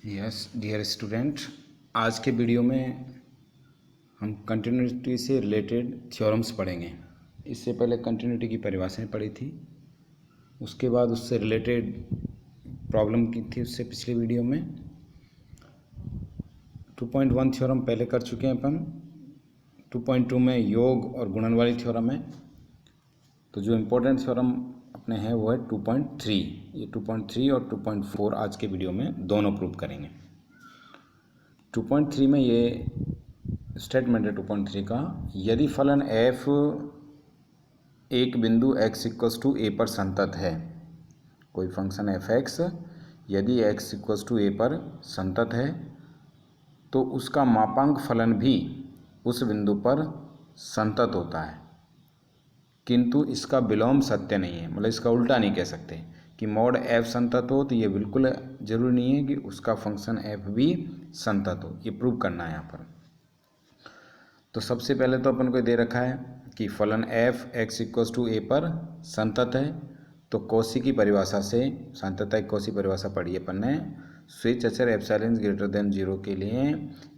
Yes dear student, आज के video में हम कंटिन्यूटी से रिलेटेड थ्योरम्स पढ़ेंगे। इससे पहले कंटिन्यूटी की परिभाषाएं पढ़ी थी, उसके बाद उससे रिलेटेड प्रॉब्लम की थी उससे पिछले वीडियो में। 2.1 थ्योरम पहले कर चुके हैं अपन। 2.2 में योग और गुणन वाली थ्योरम है। तो जो इम्पोर्टेंट थ्योरम अपने हैं वो है 2.3। ये 2.3 और 2.4 आज के वीडियो में दोनों प्रूव करेंगे। 2.3 में ये स्टेटमेंट है 2.3 का, यदि फलन f एक बिंदु x इक्वस टू ए पर संतत है, कोई फंक्शन f(x) यदि x इक्वस टू ए पर संतत है तो उसका मापांक फलन भी उस बिंदु पर संतत होता है, किंतु इसका विलोम सत्य नहीं है। मतलब इसका उल्टा नहीं कह सकते कि मॉड f संतत हो, तो ये बिल्कुल जरूरी नहीं है कि उसका फंक्शन f भी संतत हो। ये प्रूव करना है यहाँ पर। तो सबसे पहले तो अपन को दे रखा है कि फलन f x इक्वस टू ए पर संतत है। तो कॉची की परिभाषा से संततता की कॉची परिभाषा पढ़ी अपन ने। स्विच अचर एप्सिलॉन इज ग्रेटर देन 0 के लिए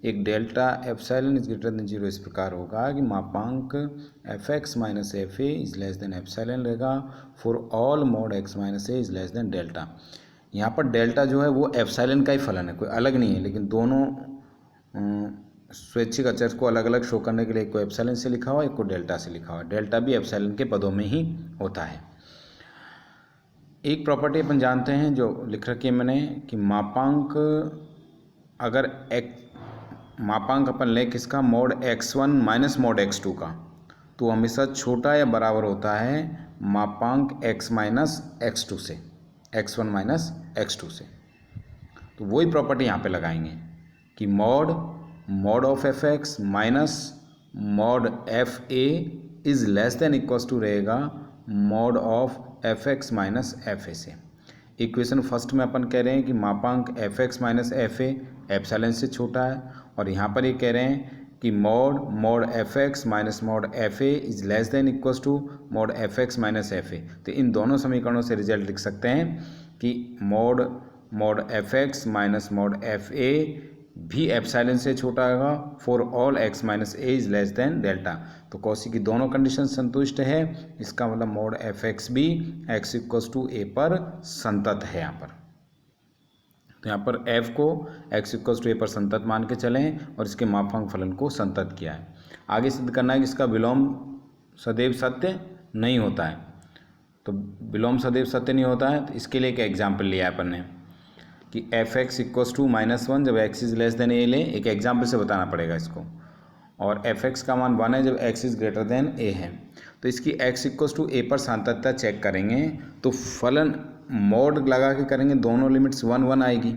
एक delta epsilon is greater than 0 इस प्रकार होगा कि मापांक f(x minus F A is less than epsilon रहेगा for all mod x minus A is less than delta. यहाँ पर डेल्टा जो है वो एप्सिलॉन का ही फलन है, कोई अलग नहीं है, लेकिन दोनों स्वैच्छिक अचर को अलग अलग शो करने के लिए एक को एप्सिलॉन से लिखा हुआ, एक को डेल्टा से लिखा हुआ। डेल्टा भी एप्सिलॉन के पदों में ही होता है। एक प्रॉपर्टी अपन जानते हैं जो लिख रखी है मैंने कि मापांक, अगर मापांक अपन लें किसका, mod x1 minus mod x2 का, तो हमेशा छोटा या बराबर होता है मापांक x माइनस x2 से, x1 माइनस x2 से। तो वही प्रॉपर्टी यहाँ पे लगाएंगे कि mod of f(x) minus mod f(a) is less than equals to रहेगा mod of f(x) minus f(a) से। इक्वेशन फर्स्ट में अपन कह रहे हैं कि मापांक f(x) माइनस f(a) एप्सिलॉन से छोटा है, और यहाँ पर ये कह रहे हैं कि mod f(x) minus mod f(a) is less than equals to mod f(x) minus f(a). तो इन दोनों समीकरणों से रिजल्ट लिख सकते हैं कि mod f(x) minus mod f(a) भी एप्सिलॉन से छोटा होगा for all x minus A is less than delta. तो कॉची की दोनों कंडीशन संतुष्ट है, इसका मतलब मॉड f(x) भी x इक्वल्स टू ए पर संतत है यहाँ पर। तो यहाँ पर f को x इक्वल्स टू ए पर संतत मान के चलें और इसके मापांक फलन को संतत किया है। आगे सिद्ध करना है कि इसका विलोम सदैव सत्य नहीं होता है। तो विलोम सदैव सत्य नहीं होता है, तो इसके लिए एक एग्जाम्पल लिया है अपन ने कि f(x) इक्वल्स टू -1 जब x इज लेस देन ए लें, एक एग्जाम्पल से बताना पड़ेगा इसको, और f(x) का मान 1 है जब x is greater then a है। तो इसकी x इक्वल्स टू a पर संततता चेक करेंगे तो फलन मोड लगा के करेंगे, दोनों लिमिट्स 1 1 आएगी,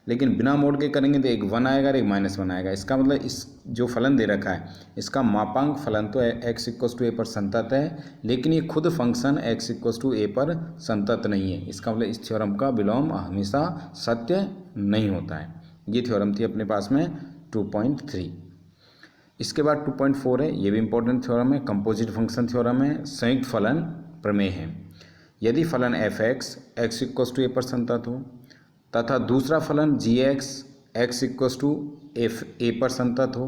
लेकिन बिना मोड के करेंगे तो एक 1 आएगा और एक -1 आएगा। इसका मतलब इस जो फलन दे रखा है इसका मापांक फलन तो x इक्वल्स टू ए पर संतत है, लेकिन ये खुद फंक्शन x इक्वल्स टू ए पर संतत नहीं है। इसका मतलब इस थ्योरम का विलोम हमेशा सत्य नहीं होता है। ये थ्योरम थी अपने पास में 2.3। इसके बाद 2.4 है, ये भी इंपॉर्टेंट थ्योरम है, कंपोजिट फंक्शन थ्योरम है, संयुक्त फलन प्रमेय है। यदि फलन f(x) x इक्वल्स टू ए पर संतत हो तथा दूसरा फलन g(x) x equals to a पर संतत हो,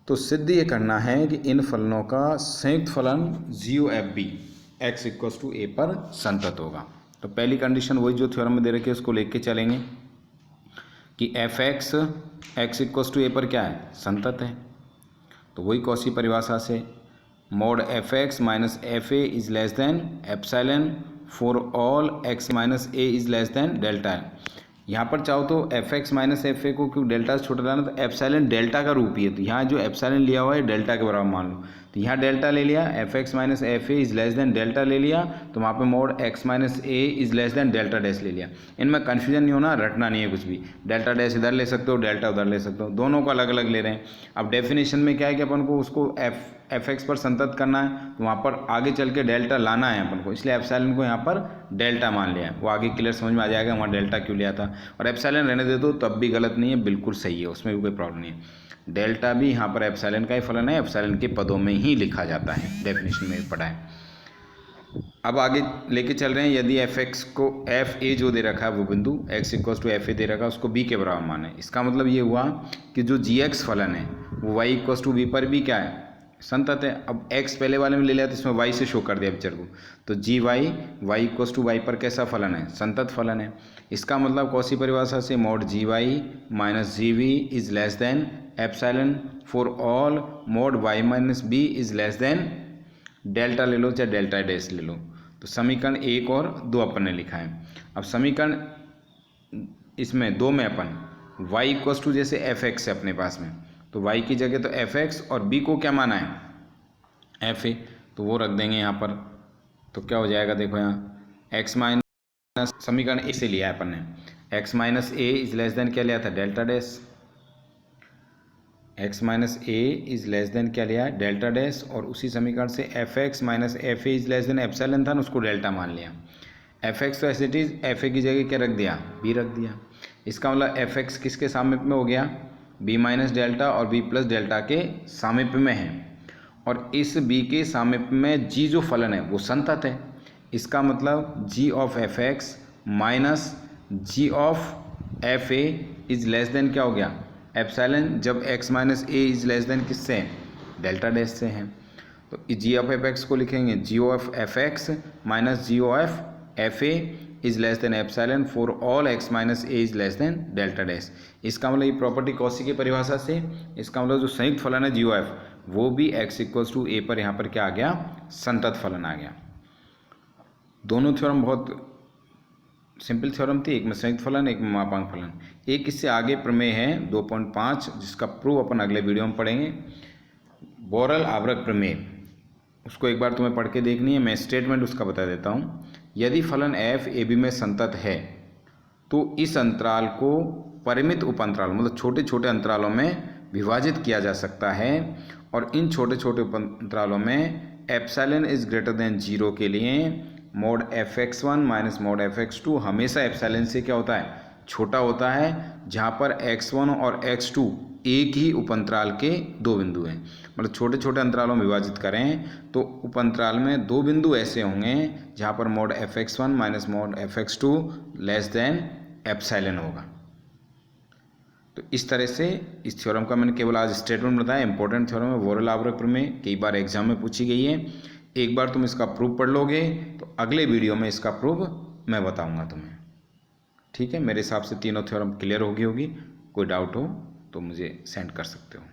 तो सिद्ध ये करना है कि इन फलनों का संयुक्त फलन g(f) भी x इक्वल्स टू a पर संतत होगा। तो पहली कंडीशन वही जो थ्योरम में दे रखी है उसको लेके चलेंगे कि f(x) x equals to a पर क्या है, संतत है। तो वही कॉची परिभाषा से mod f(x) minus f(a) is less than epsilon for all x minus a is less than delta है। यहाँ पर चाहो तो f(x) माइनस f(a) को क्यों डेल्टा से छोटा लाना, तो एप्सिलॉन डेल्टा का रूप ही है, तो यहाँ जो एप्सिलॉन लिया हुआ है डेल्टा के बराबर मान लो। तो यहाँ डेल्टा ले लिया, f(x) minus f(a) is less than delta ले लिया, तो वहाँ पे mod x minus a is less than delta dash ले लिया। इनमें कन्फ्यूजन नहीं होना, रटना नहीं है कुछ भी। डेल्टा डैश इधर ले सकते हो, डेल्टा उधर ले सकते हो, दोनों को अलग अलग ले रहे हैं। अब डेफिनेशन में क्या है कि अपन को उसको f(x) पर संतत करना है, तो वहाँ पर आगे चल के डेल्टा लाना है अपन को, इसलिए एप्सिलॉन को यहाँ पर डेल्टा मान लिया है। वो आगे क्लियर समझ में आ जाएगा वहाँ डेल्टा क्यों लिया था। और एप्सिलॉन रहने दे दो तब भी गलत नहीं है, बिल्कुल सही है, उसमें भी कोई प्रॉब्लम नहीं है। डेल्टा भी यहाँ पर एप्सिलॉन का ही फलन है, एप्सिलॉन के पदों में ही लिखा जाता है, डेफिनेशन में पढ़ा है। अब आगे लेके चल रहे हैं, यदि एफ एक्स को एफ ए जो दे रखा है वो बिंदु X equal to F A दे रखा है उसको बी के बराबर माने। इसका मतलब ये हुआ कि जो जी एक्स फलन है वो वाई इक्वल टू बी पर भी क्या है, संतत है। अब एक्स पहले वाले में ले लिया तो इसमें वाई से शो कर दिया पिक्चर को, तो G Y Y equal to Y पर कैसा फलन है, संतत फलन है। इसका मतलब कौन-सी परिभाषा से, mod G Y minus G V is less than epsilon for all mod Y minus B is less than delta ले लो चाहे डेल्टा डैश ले लो। तो समीकरण 1 और 2 अपन ने लिखा है। अब समीकरण इसमें 2 में अपन y इक्वल टू जैसे एफ एक्स है अपने पास में, तो y की जगह तो एफ एक्स और b को क्या माना है एफ ए, तो वो रख देंगे यहाँ पर। तो क्या हो जाएगा देखो यहाँ x माइनस, समीकरण 1 से लिया है अपन ने, x minus A is less than क्या लिया था delta dash, x minus A is less than क्या लिया है डेल्टा डैश, और उसी समीकरण से F X minus F A is less than epsilon था ना, उसको डेल्टा मान लिया। एफ एक्स तो S it is F A की जगह क्या रख दिया, बी रख दिया। इसका मतलब एफ एक्स किसके सामीप्य में हो गया, बी माइनस डेल्टा और बी प्लस डेल्टा के सामीप्य में है, और इस बी के सामीप्य में जी जो फलन है वो संतत है। इसका मतलब G of F X minus G of F A is less than क्या हो गया एप्सिलॉन, जब x minus A is less than किससे है, डेल्टा डैश से है। तो जी ऑफ एफ एक्स को लिखेंगे G of F X minus G of F A is less than epsilon for all x minus A is less than delta dash. इसका मतलब ये प्रॉपर्टी कौशी की परिभाषा से, इसका मतलब जो संयुक्त फलन है जी ऑफ एफ वो भी x इक्वल्स टू ए पर यहाँ पर क्या आ गया, संतत फलन आ गया। दोनों थ्योरम बहुत सिंपल थ्योरम थी, एक में संयुक्त फलन एक में मापांक फलन। एक इससे आगे प्रमेय है 2.5 जिसका प्रूफ अपन अगले वीडियो में पढ़ेंगे, बोरल आवरक प्रमेय। उसको एक बार तुम्हें पढ़ के देखनी है, मैं स्टेटमेंट उसका बता देता हूँ। यदि फलन एफ ए बी में संतत है तो इस अंतराल को परिमित उप अंतराल मतलब छोटे छोटे अंतरालों में विभाजित किया जा सकता है, और इन छोटे छोटे उप अंतरालों में एप्सिलॉन इज ग्रेटर देन 0 के लिए mod F X one minus mod F X two हमेशा एप्सिलॉन से क्या होता है, छोटा होता है, जहाँ पर x1 और x2 एक ही उपअंतराल के दो बिंदु हैं। मतलब छोटे छोटे अंतरालों में विभाजित करें तो उपअंतराल में दो बिंदु ऐसे होंगे जहाँ पर mod F X one minus mod F X two less than epsilon होगा। तो इस तरह से इस थ्योरम का मैंने केवल आज स्टेटमेंट बताया। इंपॉर्टेंट थ्योरम है, बोरल आवरक प्रमेय, कई बार एग्जाम में पूछी गई है। एक बार तुम इसका प्रूफ पढ़ लोगे तो अगले वीडियो में इसका प्रूफ मैं बताऊंगा तुम्हें। ठीक है, मेरे हिसाब से तीनों थ्योरम क्लियर होगी। कोई डाउट हो तो मुझे सेंड कर सकते हो।